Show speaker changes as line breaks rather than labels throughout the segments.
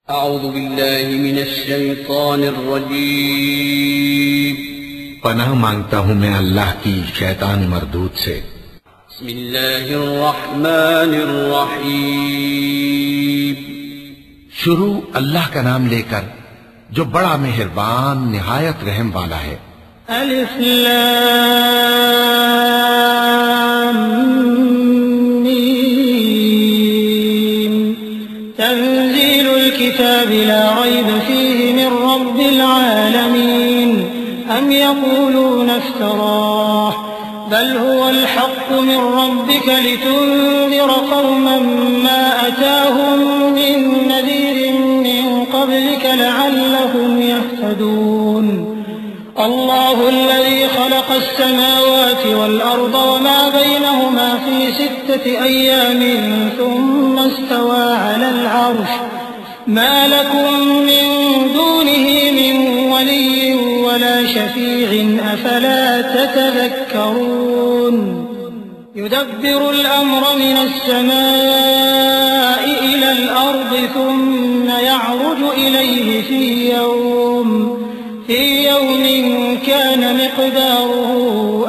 अऊज़ु बिल्लाहि मिनश शैतानिर रजीम।
पनाह मांगता हूँ मैं अल्लाह की शैतान मरदूद से।
बिस्मिल्लाहिर रहमानिर रहीम।
शुरू अल्लाह का नाम लेकर जो बड़ा मेहरबान निहायत रहम वाला है।
अलिफ लाम मीम तंज़ीलुल किताबि ला रैब फ़ीहि मिन रब्बिल आलमीन अम यक़ूलूना इफ़्तराह बल हुवल हक़्क़ु मिन रब्बिक लितुन्ज़िर क़ौमन मा अताहुम मिन नज़ीरिन मिन क़ब्लिक लअल्लहुम यहतदून। अल्लाहु अल्लज़ी ख़लक़स समावाति वल अर्द वमा बैनहुमा फ़ी सित्तति अय्यामिन थुम्मा इस्तवा अलल अर्श मा लकुम मिन दूनिही मिन वलिय्यिन वला शफ़ी'इन अफ़ला ततज़क्करून। युदब्बिरुल अम्र मिनस समाइ इलल अर्दि थुम्मा यअरुजु इलैहि फ़ी यौम कान मिक़दारुहु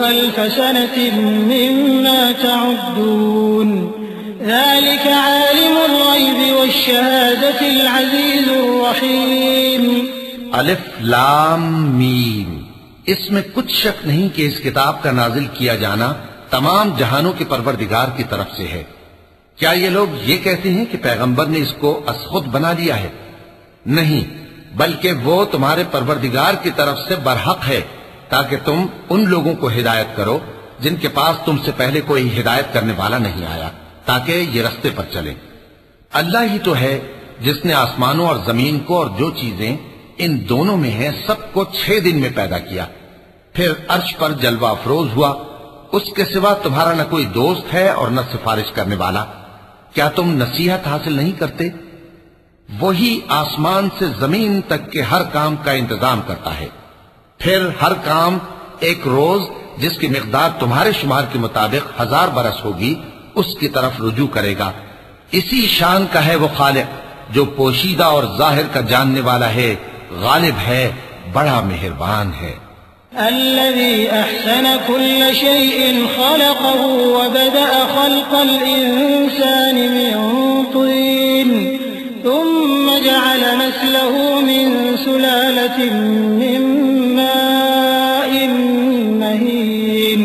अल्फ़ सनतिन मिम्मा तअुद्दून। ज़ालिक आलिमुल ग़ैबि वश्शहादतिल अज़ीज़ुर रहीम।
अलिफ लाम मीम। इसमें कुछ शक नहीं कि इस किताब का नाजिल किया जाना तमाम जहानों के परवरदिगार की तरफ से है। क्या ये लोग ये कहते हैं कि पैगंबर ने इसको असखुद बना लिया है? नहीं, बल्कि वो तुम्हारे परवरदिगार की तरफ से बरहक है, ताकि तुम उन लोगों को हिदायत करो जिनके पास तुमसे पहले कोई हिदायत करने वाला नहीं आया, ताकि ये रास्ते पर चले। अल्लाह ही तो है जिसने आसमानों और जमीन को और जो चीजें इन दोनों में हैं सबको 6 दिन में पैदा किया, फिर अर्श पर जलवा अफरोज हुआ। उसके सिवा तुम्हारा न कोई दोस्त है और न सिफारिश करने वाला। क्या तुम नसीहत हासिल नहीं करते? वही आसमान से जमीन तक के हर काम का इंतजाम करता है, फिर हर काम एक रोज जिसकी मिकदार तुम्हारे शुमार के मुताबिक 1000 बरस होगी उसकी तरफ रुजू करेगा। इसी शान का है वो खालिक जो पोशीदा और जाहिर का जानने वाला है, गालिब है, बड़ा मेहरबान है।
अल्लज़ी अहसन कुल्ल शैइन खलक़हु व बदअ खल्क़ल इंसानि मिन तीन थुम्मा जअल नस्लहु मिन सुलालतिन मिन माइन महीन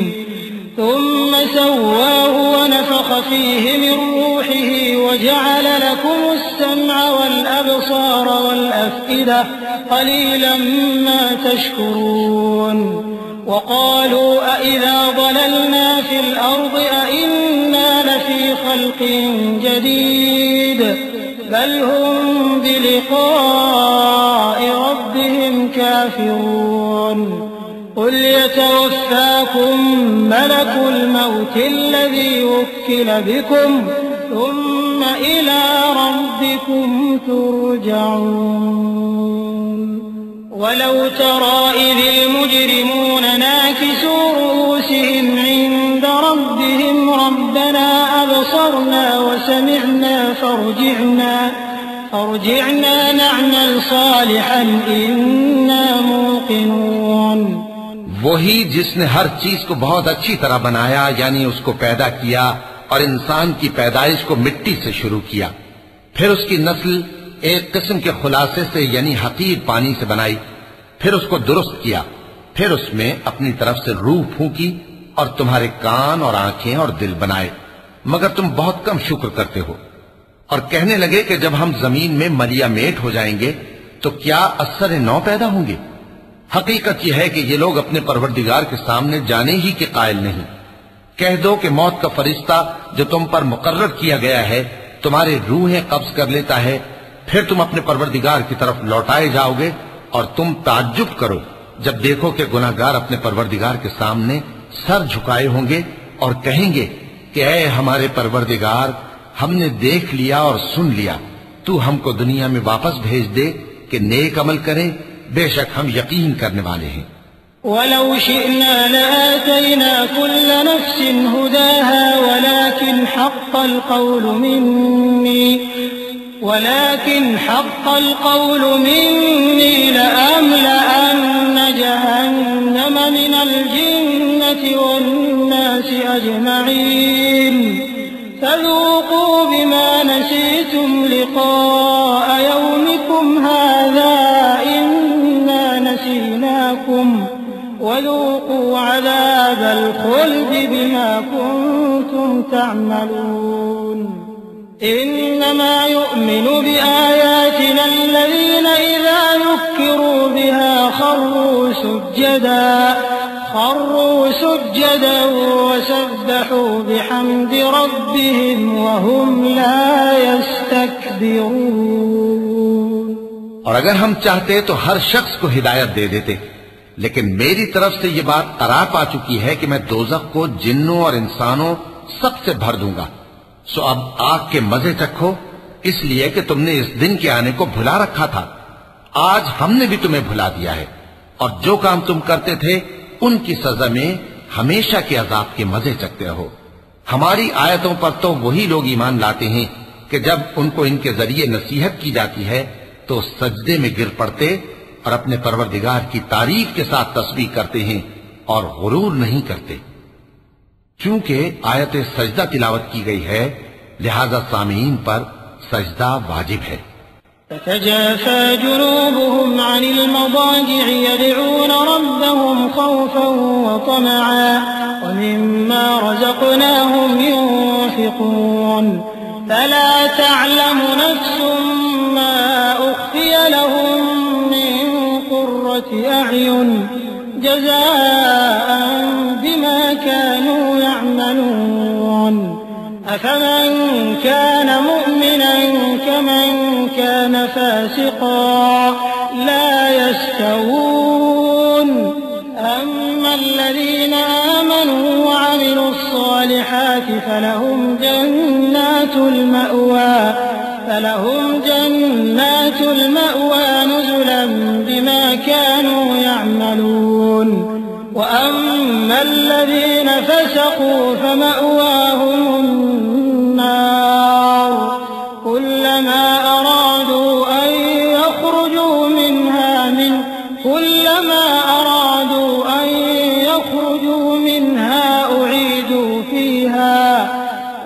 थुम्मा सव्वाहु व नफ़ख़ फ़ीहि मिन रूहिही व जअल लकुमुस सम्अ वल अबसार वल अफ़इदा क़लीलन मा तशकुरून। वक़ालू अइज़ा ज़ललना फ़िल अर्ज़ि अइन्ना लफ़ी ख़ल्क़िन जदीद बल हुम बिलिक़ाइ रब्बिहिम काफ़िरून। क़ुल यतवफ़्फ़ाकुम मलकुल मौति अल्लज़ी वुक्किल बिकुम थुम्मा इला रब्बिकुम तुरजऊन। वलौ तरा इज़िल मुजरिमून नाकिसू रूसिहिम इन्द रब्बिहिम रब्बना अबसरना व समिअना फर्जिअना नअमल सालिहन इन्ना मूक़िनून।
वही जिसने हर चीज को बहुत अच्छी तरह बनाया, यानी उसको पैदा किया और इंसान की पैदाइश को मिट्टी से शुरू किया, फिर उसकी नस्ल एक किस्म के खुलासे से यानी हकीर पानी से बनाई, फिर उसको दुरुस्त किया, फिर उसमें अपनी तरफ से रूह फूंकी और तुम्हारे कान और आंखें और दिल बनाए, मगर तुम बहुत कम शुक्र करते हो। और कहने लगे कि जब हम जमीन में मलिया मेट हो जाएंगे तो क्या असर नौ पैदा होंगे। हकीकत यह है कि ये लोग अपने परवरदिगार के सामने जाने ही के कायल नहीं। कह दो कि मौत का फरिश्ता जो तुम पर मुकर्रर किया गया है तुम्हारे रूहें कब्ज कर लेता है, फिर तुम अपने परवरदिगार की तरफ लौटाए जाओगे और तुम ताज्जुब करो जब देखो कि गुनाहगार अपने परवरदिगार के सामने सर झुकाए होंगे और कहेंगे कि ऐ हमारे परवरदिगार, हमने देख लिया और सुन लिया, तू हमको दुनिया में वापस भेज दे कि नेक अमल करें, बेशक हम यकीन करने वाले हैं।
वलौ शिअना लआतैना कुल्ल नफ्सिन हुदाहा वलाकिन हक़्क़ल क़ौलु मिन्नी वलाकिन हक़्क़ल क़ौलु मिन्नी लअमलअन्न जहन्नम मिनल जिन्नति वन्नासि अजमईन फ़ज़ूक़ू बिमा नसीतुम लिक़ाअ यौमिकुम हाज़ा इन्ना नसीनाकुम वज़ूक़ू अज़ाबल ख़ुल्दि बिमा कुन्तुम तअमलून। इन्नमा युअमिनु बिआयातिना अल्लज़ीना इज़ा ज़ुक्किरू बिहा ख़र्रू सुज्जदन वसब्बहू बिहम्दि रब्बिहिम वहुम ला यस्तकबिरून।
और अगर हम चाहते तो हर शख्स को हिदायत दे देते, लेकिन मेरी तरफ से ये बात करार पा चुकी है कि मैं दोज़ख को जिन्नों और इंसानों सबसे भर दूंगा। सो अब आग के मजे चखो, इसलिए कि तुमने इस दिन के आने को भुला रखा था। आज हमने भी तुम्हें भुला दिया है, और जो काम तुम करते थे उनकी सजा में हमेशा के अजाब के मजे चखते रहो। हमारी आयतों पर तो वही लोग ईमान लाते हैं कि जब उनको इनके जरिए नसीहत की जाती है तो सजदे में गिर पड़ते और अपने परवरदिगार की तारीफ के साथ तस्बीह करते हैं और गुरूर नहीं करते। चूंकि आयत सजदा तिलावत की गई है, लिहाजा सामीन पर सजदा वाजिब है।
ततजाफा जुनूबुहुम अनिल मदाजि'i यद'ून रब्बहुम खौफन व तमअन व मिम्मा रज़क़नाहुम युनफ़िक़ून फला तअलमु नफ्सुम मा उख़फ़िय लहुम मिन क़ुर्रति अ'युन जज़ाअन बिमा कानू यअमलून। अफमन कान मुअमिनन कमन कान फासिक़ा ला यस्तवून। अम्मा अल्लज़ीना आमनू व अमिलुस्सालिहाति फलहुम जन्नातुल मअवा नुज़ुलन बिमा कानू यअमलून। वअम्मा अल्लज़ीना फसक़ू फमअवाहुम النار كلما أرادوا أن يخرجوا منها أعيدوا فيها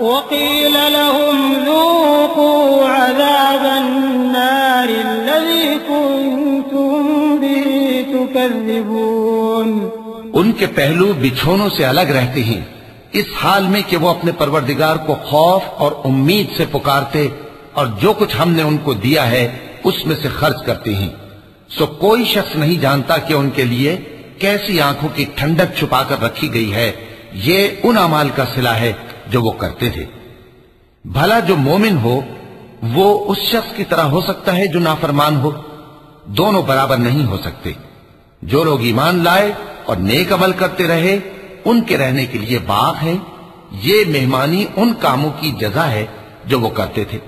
وقيل لهم ذوقوا عذاب النار الذي كنتم به تكذبون।
उनके पहलू बिछोनों से अलग रहते हैं, इस हाल में कि वो अपने परवरदिगार को खौफ और उम्मीद से पुकारते और जो कुछ हमने उनको दिया है उसमें से खर्च करते हैं। सो कोई शख्स नहीं जानता कि उनके लिए कैसी आंखों की ठंडक छुपाकर रखी गई है। ये उन अमाल का सिला है जो वो करते थे। भला जो मोमिन हो वो उस शख्स की तरह हो सकता है जो नाफरमान हो? दोनों बराबर नहीं हो सकते। जो लोग ईमान लाए और नेक अमल करते रहे उनके रहने के लिए बाग है। ये मेहमानी उन कामों की जजा है जो वो करते थे,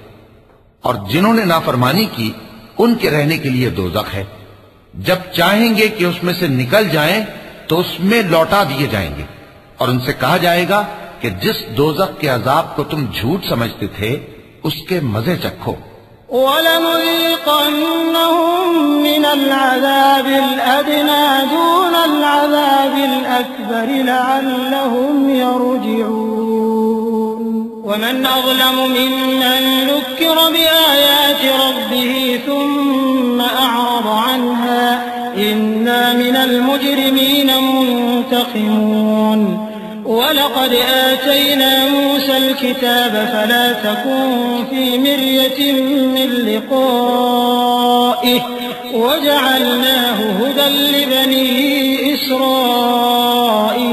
और जिन्होंने नाफरमानी की उनके रहने के लिए दोज़ख है। जब चाहेंगे कि उसमें से निकल जाएं तो उसमें लौटा दिए जाएंगे और उनसे कहा जाएगा कि जिस दोज़ख के अजाब को तुम झूठ समझते थे उसके मजे चखो।
वलनुज़ीक़न्नहुम मिनल अज़ाबिल अदना दूनल अज़ाबिल अकबर लअल्लहुम यरजिऊन। वमन अज़लमु मिम्मन ज़ुक्किर बिआयाति रब्बिह थुम्मा अअरज़ अन्हा इन्ना मिनल मुजरिमीन मुंतक़िमून। वलक़द आतैना मूसा الكتاب فلا تكن في مرية من لقائه وجعلناه هدى لبني إسرائيل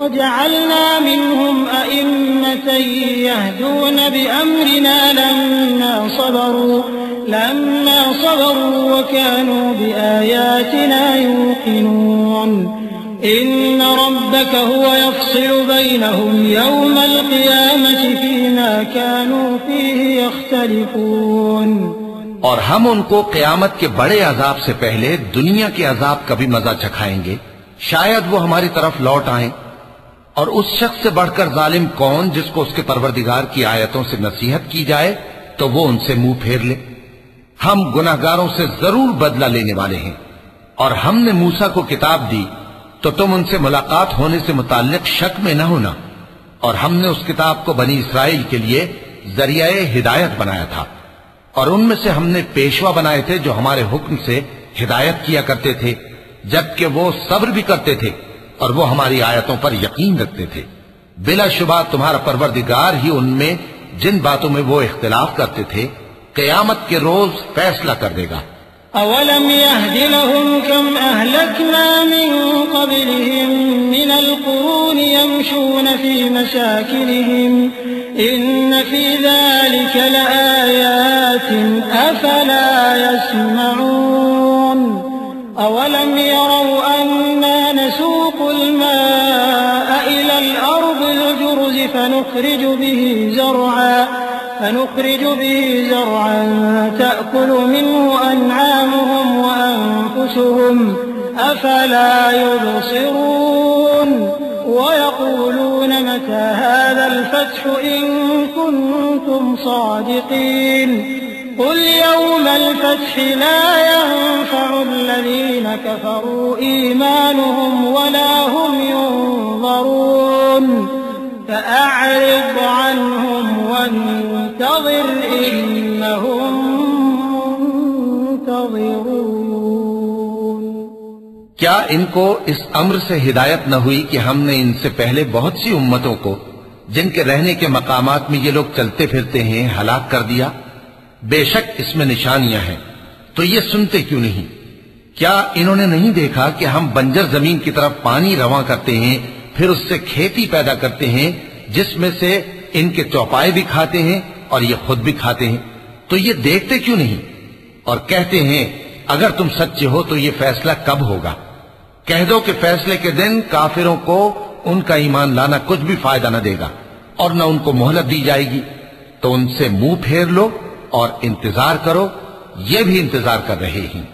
وجعلنا منهم أئمة يهدون بأمرنا لما صبروا وكانوا بآياتنا يوقنون. إن ربك هو يفصل بينهم يوم القيامة فيما كانوا فيه يختلفون.
और हम उनको क़यामत के बड़े अजाब से पहले दुनिया के अजाब का भी मजा चखाएंगे, शायद वो हमारी तरफ लौट आएं। और उस शख्स से बढ़कर जालिम कौन जिसको उसके परवरदिगार की आयतों से नसीहत की जाए तो वो उनसे मुंह फेर ले। हम गुनाहगारों से जरूर बदला लेने वाले हैं। और हमने मूसा को किताब दी तो तुम उनसे मुलाकात होने से मुताल्लिक शक में न होना। और हमने उस किताब को बनी इसराइल के लिए जरिया हिदायत बनाया था। और उनमें से हमने पेशवा बनाए थे जो हमारे हुक्म से हिदायत किया करते थे, जबकि वो सब्र भी करते थे और वो हमारी आयतों पर यकीन रखते थे। बिलाशुबा तुम्हारा परवरदिगार ही उनमें जिन बातों में वो इख्तिलाफ करते थे क़यामत के रोज फैसला कर देगा।
अवलम यहदि लहुम कम अहलकना मिन क़ब्लिहिम मिनल क़ुरूनि यमशून फी मसाकिनिहिम इन्न फी ज़ालिका लआयातिन अफला यस्मऊन अवलम यरौ अन्ना नसूक़ुल माअ इलल अर्दिल जुरज़ فنخرج به زرعا تأكل منه أنعامهم وأنفسهم أفلا يبصرون ويقولون متى هذا الفتح إن كنتم صادقين قل يوم الفتح لا ينفع الذين كفروا إيمانهم ولا هم ينظرون فأعرض عنهم وانتظر إنهم منتظرون।
क्या इनको इस अम्र से हिदायत न हुई कि हमने इनसे पहले बहुत सी उम्मतों को जिनके रहने के मकामात में ये लोग चलते फिरते हैं हलाक कर दिया? बेशक इसमें निशानियां हैं, तो ये सुनते क्यों नहीं? क्या इन्होंने नहीं देखा कि हम बंजर जमीन की तरफ पानी रवां करते हैं, फिर उससे खेती पैदा करते हैं जिसमें से इनके चौपाए भी खाते हैं और ये खुद भी खाते हैं? तो ये देखते क्यों नहीं? और कहते हैं अगर तुम सच्चे हो तो ये फैसला कब होगा? कह दो कि फैसले के दिन काफिरों को उनका ईमान लाना कुछ भी फायदा न देगा और न उनको मोहलत दी जाएगी। तो उनसे मुंह फेर लो और इंतजार करो, ये भी इंतजार कर रहे हैं।